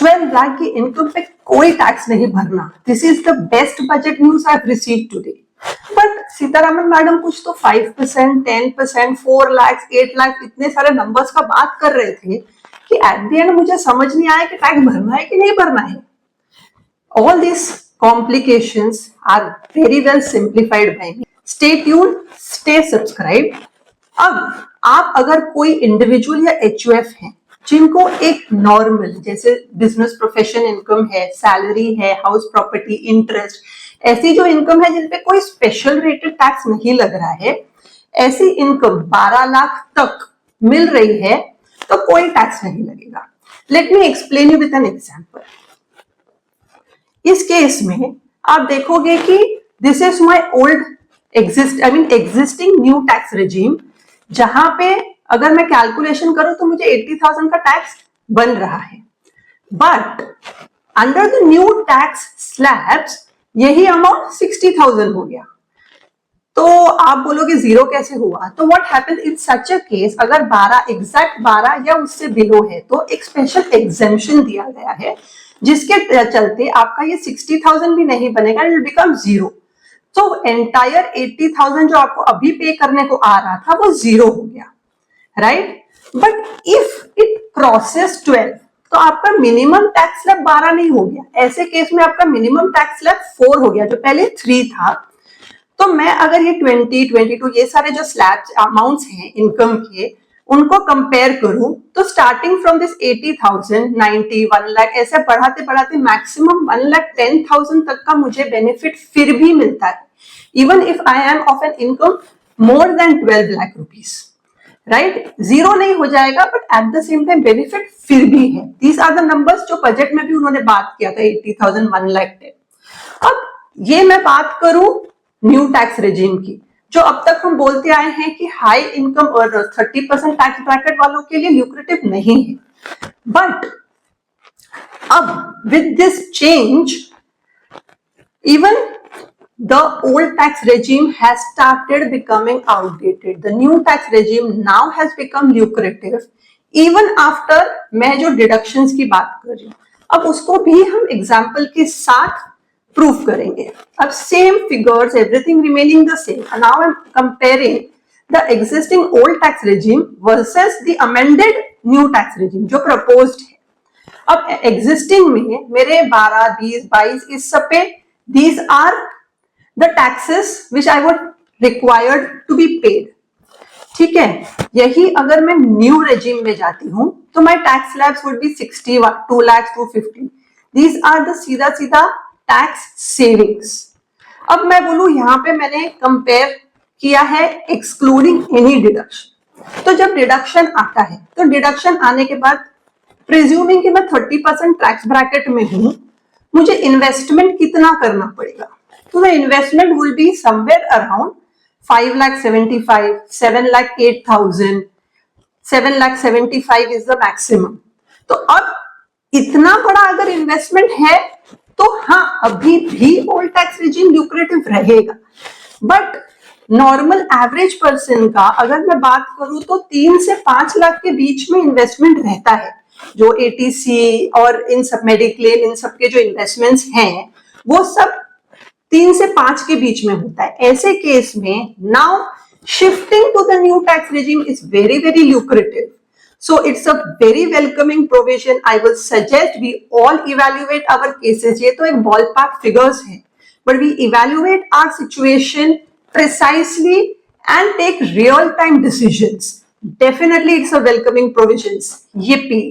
12 लाख की इनकम पे कोई टैक्स नहीं भरना, this is the best budget news I have received today. But Sitharaman madam कुछ तो 5%, 10%, 4 लाख, 8 लाख इतने सारे नंबर्स का बात कर रहे थे कि एट द एंड मुझे समझ नहीं आया कि टैक्स भरना है कि नहीं भरना है। All these complications are very well simplified by me. Stay tuned, stay subscribed. अब आप अगर कोई इंडिविजुअल या HUF है जिनको एक नॉर्मल जैसे बिजनेस प्रोफेशन इनकम है, सैलरी है, हाउस प्रॉपर्टी, इंटरेस्ट, ऐसी जो इनकम है जिन पे कोई स्पेशल रेटेड टैक्स नहीं लग रहा है, ऐसी इनकम 12 लाख तक मिल रही है तो कोई टैक्स नहीं लगेगा। Let me explain you with an example. इस केस में आप देखोगे कि this is my old existing new tax regime, जहां पे अगर मैं कैलकुलेशन करूं तो मुझे 80,000 का टैक्स बन रहा है, but under the new tax slabs यही अमाउंट 60,000 हो गया। तो आप बोलोगे जीरो कैसे हुआ? तो what happens in such a case, अगर 12 एग्जैक्ट 12 या उससे बिलो है तो एक स्पेशल एग्जेम्पशन दिया गया है जिसके चलते आपका ये 60,000 भी नहीं बनेगा, इट विल बिकम जीरो। तो एंटायर 80,000 जो आपको अभी पे करने को आ रहा था वो जीरो हो गया, right? But if it crosses 12 तो आपका मिनिमम टैक्स स्लैब 12 नहीं हो गया, ऐसे केस में आपका मिनिमम टैक्स स्लैब 4 हो गया जो पहले 3 था। तो मैं अगर ये 20, 22 ये सारे जो स्लैब्स अमाउंट्स हैं इनकम के उनको कंपेयर करूं तो स्टार्टिंग फ्रॉम दिस 80,000, 90, 1 लाख ऐसे बढ़ाते बढ़ाते मैक्सिमम 1,10,000 तक का मुझे बेनिफिट फिर भी मिलता है, even if I am of an income more than 12 lakh rupees, right? Zero नहीं हो जाएगा but at the same time benefit फिर भी है। दीज आर द नंबर्स जो बजट में भी उन्होंने बात किया था, 80,000, 1,10,000। अब ये मैं बात करूं न्यू टैक्स रेजिम की, जो अब तक हम बोलते आए हैं कि हाई इनकम और 30% टैक्स ब्रैकेट वालों के लिए ल्यूक्रेटिव नहीं है, बट अब with this change even the old tax regime has started becoming outdated. The new tax regime now has become lucrative even after मैं जो deductions की बात कर रही हूँ अब उसको भी हम एग्जाम्पल के साथ प्रूफ करेंगे। अब same figures, everything remaining the same, and now I'm comparing the existing old tax regime versus the amended new tax regime जो proposed है। अब एग्जिस्टिंग में मेरे 12, 20, 22 इस सब पे these are the taxes which I would required to be paid, ठीक है? यही अगर मैं न्यू रेजिम में जाती हूं तो my tax slabs would be 60, 2 lakhs, 250. These are the सीधा सीधा टैक्स सेविंग्स। अब मैं बोलूं यहाँ पे मैंने कंपेयर किया है एक्सक्लूडिंग एनी डिडक्शन। तो जब डिडक्शन आता है तो डिडक्शन आने के बाद प्रिज्यूमिंग कि मैं 30% टैक्स ब्रैकेट में हूं, मुझे इन्वेस्टमेंट कितना करना पड़ेगा? तो the investment will be somewhere around 5,75,000, 7,08,000, 7,75,000 is the maximum. तो अब इतना बड़ा अगर इन्वेस्टमेंट है तो हाँ अभी भी ओल्ड टैक्स रेजिम ल्यूक्रेटिव रहेगा, बट नॉर्मल एवरेज पर्सन का अगर मैं बात करूं तो 3 से 5 लाख के बीच में इन्वेस्टमेंट रहता है। जो ATC और इन सब मेडिक्लेम इन सब के जो इन्वेस्टमेंट्स हैं वो सब 3 से 5 के बीच में होता है। ऐसे केस में now shifting to the new tax regime is very very lucrative, so it's a very welcoming provision. I will suggest we all evaluate our cases. ये तो एक ballpark figures है, but we evaluate our situation precisely and take real time decisions. Definitely it's a welcoming provisions. Yippee!